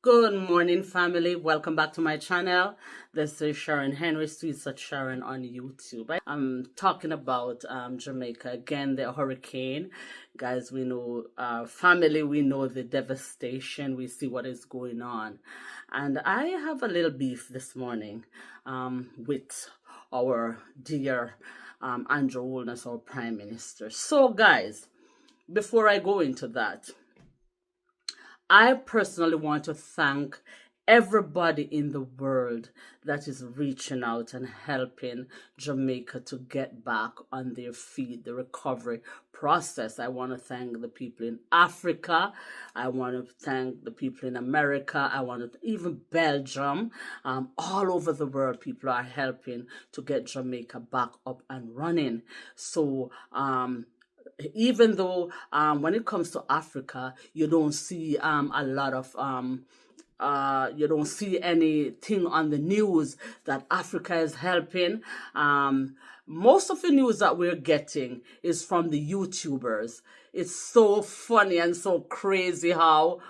Good morning, family. Welcome back to my channel. This is Sharon Henry, Sweets at Sharon on YouTube. I'm talking about Jamaica again, the hurricane. Guys, we know, family, we know the devastation. We see what is going on. And I have a little beef this morning with our dear Andrew Holness, our Prime Minister. So, guys, before I go into that, I personally want to thank everybody in the world that is reaching out and helping Jamaica to get back on their feet, the recovery process. I want to thank the people in Africa. I want to thank the people in America. I want to, even Belgium, all over the world, people are helping to get Jamaica back up and running. So, even though when it comes to Africa, you don't see a lot of you don't see anything on the news that Africa is helping. Most of the news that we're getting is from the YouTubers. It's so funny and so crazy how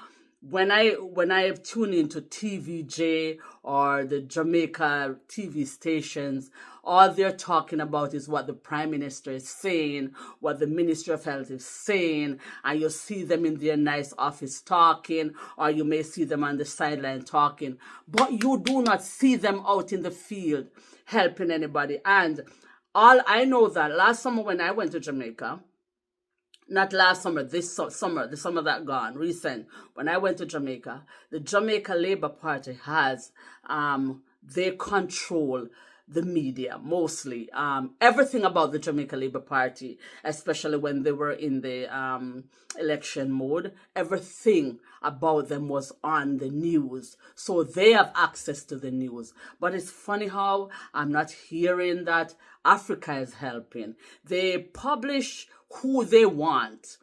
when I tune into TVJ or the Jamaica TV stations, all they're talking about is what the Prime Minister is saying, what the Ministry of Health is saying, and you see them in their nice office talking, or you may see them on the sideline talking, but you do not see them out in the field helping anybody. And all I know that last summer when I went to Jamaica, not last summer, this summer, the summer that gone, recent, when I went to Jamaica, the Jamaica Labour Party has, they control the media mostly. Everything about the Jamaica Labour Party, especially when they were in the election mode, everything about them was on the news. So they have access to the news. But it's funny how I'm not hearing that Africa is helping. They publish who they want.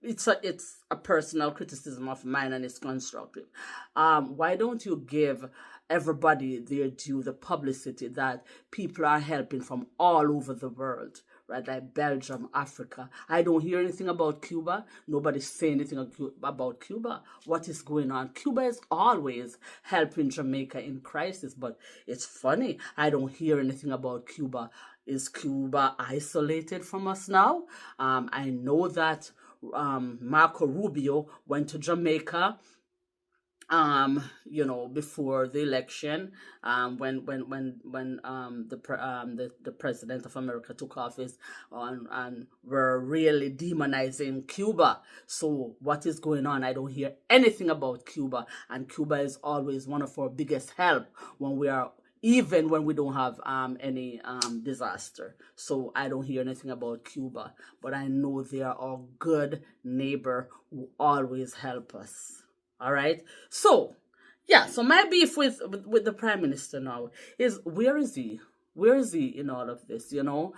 It's a personal criticism of mine, and it's constructive. Why don't you give everybody their due, the publicity that people are helping from all over the world, right? Like Belgium, Africa. I don't hear anything about Cuba. Nobody's saying anything about Cuba. What is going on? Cuba is always helping Jamaica in crisis, but it's funny. I don't hear anything about Cuba. Is Cuba isolated from us now? I know that Marco Rubio went to Jamaica before the election, when the president of America took office, and were really demonizing Cuba. So what is going on? I don't hear anything about Cuba, and Cuba is always one of our biggest help even when we don't have any disaster. So I don't hear anything about Cuba, but I know they are our good neighbor who always help us. All right. So, yeah. So my beef with the Prime Minister now is, where is he? Where is he in all of this? You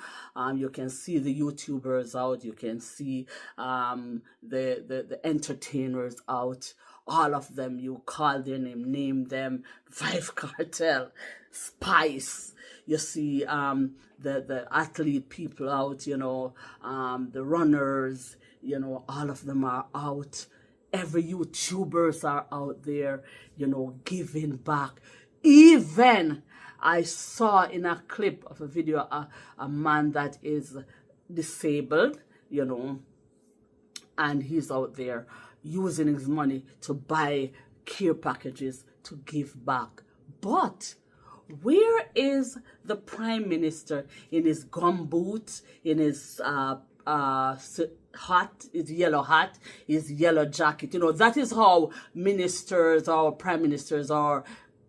can see the YouTubers out. You can see the entertainers out. All of them, you call their name them, Vive Cartel, Spice. You see the athlete people out, the runners, all of them are out. Every YouTubers are out there, giving back. Even I saw in a clip of a video a man that is disabled, and he's out there using his money to buy care packages to give back. But where is the Prime Minister in his gumboots, in his his yellow hat, his yellow jacket? That is how ministers or prime ministers or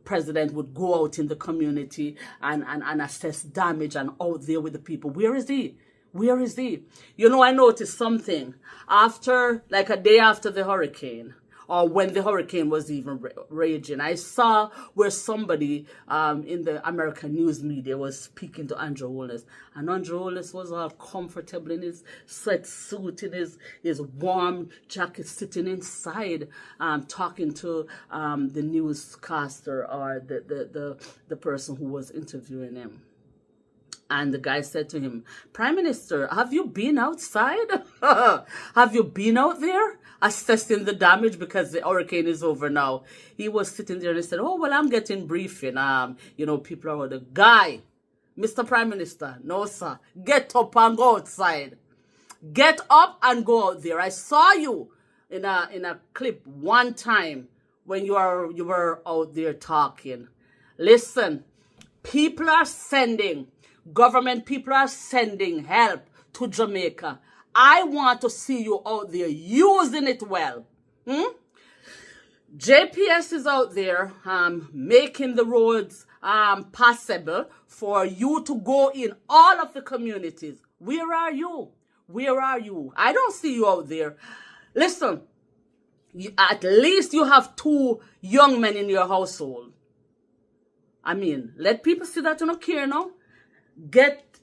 president would go out in the community and assess damage and out there with the people. Where is he? Where is he? I noticed something after, like a day after the hurricane, or when the hurricane was even raging. I saw where somebody in the American news media was speaking to Andrew Holness, and Andrew Holness was all comfortable in his sweatsuit, in his warm jacket, sitting inside, talking to the newscaster or the person who was interviewing him. And the guy said to him, Prime Minister, have you been outside? Have you been out there? assessing the damage because the hurricane is over now. He was sitting there and he said, oh, well, I'm getting briefing. People are the guy, Mr. Prime Minister. No, sir. Get up and go outside. Get up and go out there. I saw you in a clip one time when you were out there talking. Listen, government people are sending help to Jamaica. I want to see you out there using it well. JPS is out there making the roads possible for you to go in all of the communities. Where are you? Where are you? I don't see you out there. Listen, at least you have 2 young men in your household. I mean, let people see that you don't care now.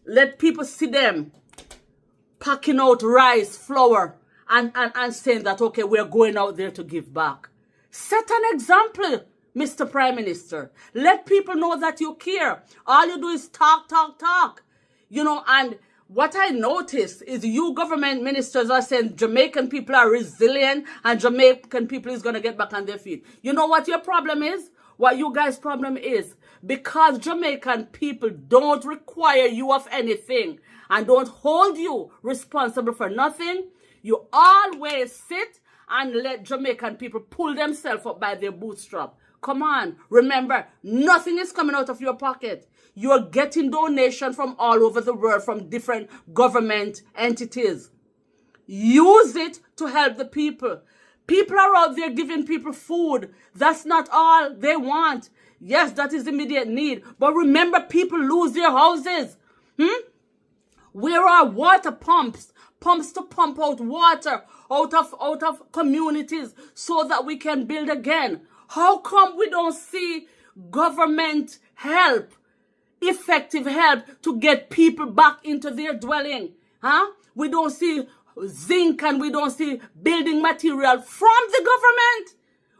Let people see them packing out rice, flour, and saying that, okay, we're going out there to give back. Set an example, Mr. Prime Minister. Let people know that you care. All you do is talk, talk, talk. And what I noticed is you government ministers are saying Jamaican people are resilient and Jamaican people is going to get back on their feet. You know what your problem is? What you guys' problem is? Because Jamaican people don't require you of anything and don't hold you responsible for nothing, you always sit and let Jamaican people pull themselves up by their bootstrap. Come on, remember, nothing is coming out of your pocket. You're getting donations from all over the world, from different government entities. Use it to help the people. People are out there giving people food. That's not all they want. Yes, that is immediate need. But remember, people lose their houses. Where are water pumps? Pumps to pump out water out of communities so that we can build again. How come we don't see government help, effective help to get people back into their dwelling? We don't see zinc and we don't see building material from the government.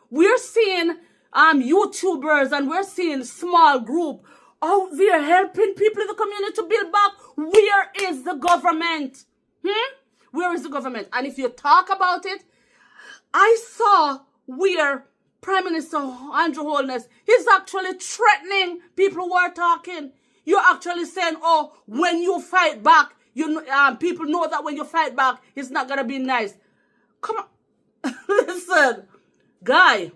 We're seeing YouTubers and we're seeing small group out there helping people in the community to build back. Where is the government? Where is the government? And if you talk about it, I saw where Prime Minister Andrew Holness is actually threatening people who are talking. You're actually saying, oh, when you fight back, people know that when you fight back, it's not going to be nice. Come on. Listen, guy,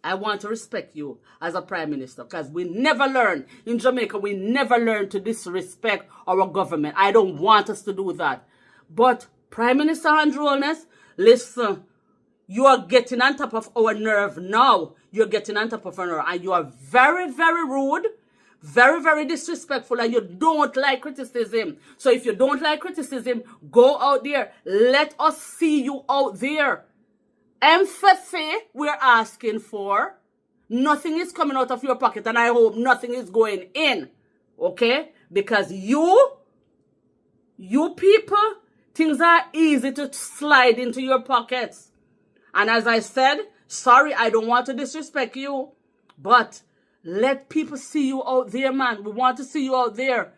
I want to respect you as a Prime Minister because we never learn, in Jamaica, we never learn to disrespect our government. I don't want us to do that. But Prime Minister Andrew Holness, listen, you are getting on top of our nerve now. You're getting on top of our nerve. And you are very, very rude, very, very disrespectful, and you don't like criticism. So if you don't like criticism, go out there. Let us see you out there. Empathy we're asking for. Nothing is coming out of your pocket, and I hope nothing is going in. Okay? Because you people, things are easy to slide into your pockets. And as I said, sorry, I don't want to disrespect you, but let people see you out there, man. We want to see you out there.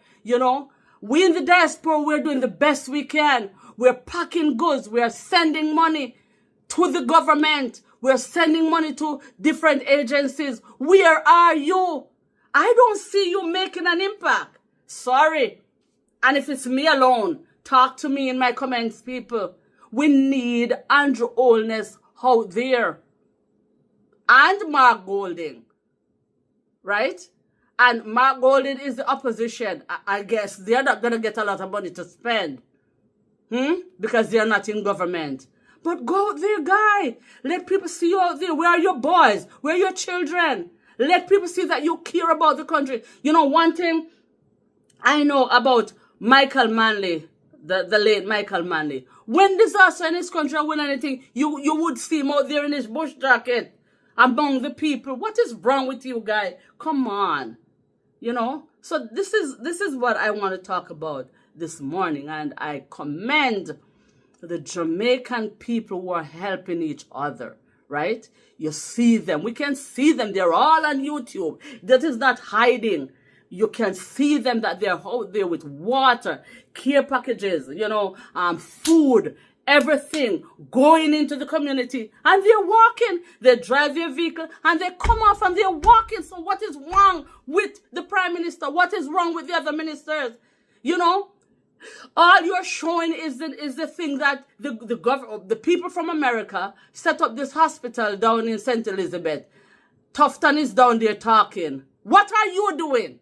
We in the diaspora, we're doing the best we can. We're packing goods. We're sending money to the government. We're sending money to different agencies. Where are you? I don't see you making an impact. Sorry. And if it's me alone, talk to me in my comments, people. We need Andrew Holness out there. And Mark Golding. Right? And Mark Golding is the opposition. I guess they're not going to get a lot of money to spend. Because they're not in government. But go out there, guy. Let people see you out there. Where are your boys? Where are your children? Let people see that you care about the country. One thing I know about Michael Manley, the late Michael Manley. When disaster in his country or when anything, you would see him out there in his bush jacket among the people. What is wrong with you, guy? Come on. So this is what I want to talk about this morning. And I commend the Jamaican people who are helping each other, right? You see them. We can see them. They're all on YouTube. That is not hiding. You can see them that they're out there with water, care packages, food, everything going into the community, and they're walking. They drive their vehicle and they come off and they're walking. So what is wrong with the Prime Minister? What is wrong with the other ministers? You know, all you're showing is the thing that the people from America set up this hospital down in St. Elizabeth. Tufton is down there talking. What are you doing?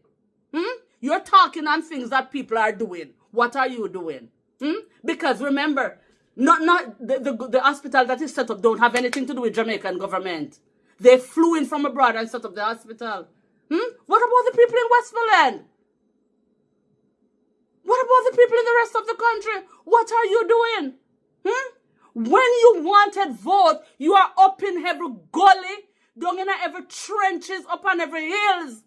You're talking on things that people are doing. What are you doing? Because remember, not the hospital that is set up don't have anything to do with Jamaican government. They flew in from abroad and set up the hospital. What about the people in Westmoreland? What about the people in the rest of the country? What are you doing? When you wanted vote, you are up in every gully, down in every trenches, up on every hills,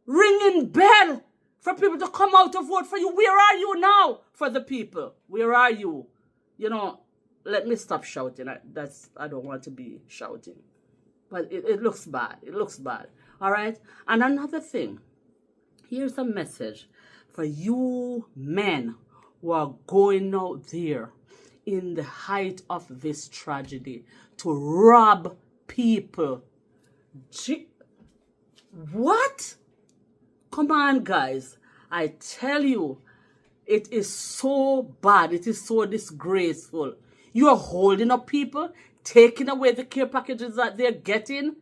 ringing bell for people to come out to vote for you. Where are you now for the people? Where are you? You know, let me stop shouting. I don't want to be shouting. But it looks bad. It looks bad. All right? And another thing. Here's a message for you men who are going out there in the height of this tragedy to rob people. What? Come on, guys. I tell you, it is so bad. It is so disgraceful. You are holding up people, taking away the care packages that they're getting.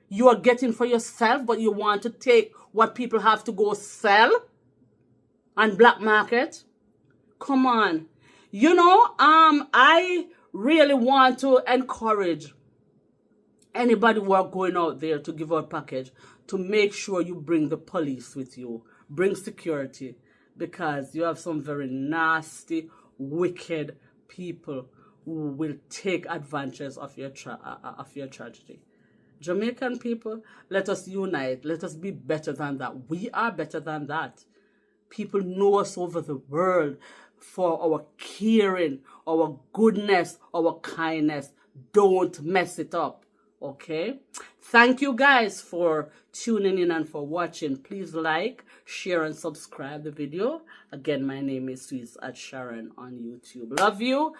You are getting for yourself, but you want to take what people have to go sell on black market. Come on. You know, I really want to encourage anybody who are going out there to give out package to make sure you bring the police with you. Bring security, because you have some very nasty, wicked people who will take advantage of your tragedy. Jamaican people, let us unite. Let us be better than that. We are better than that. People know us over the world for our caring, our goodness, our kindness. Don't mess it up. Okay? Thank you guys for tuning in and for watching. Please like, share, and subscribe the video. Again, my name is Sweets at Sharon on YouTube. Love you.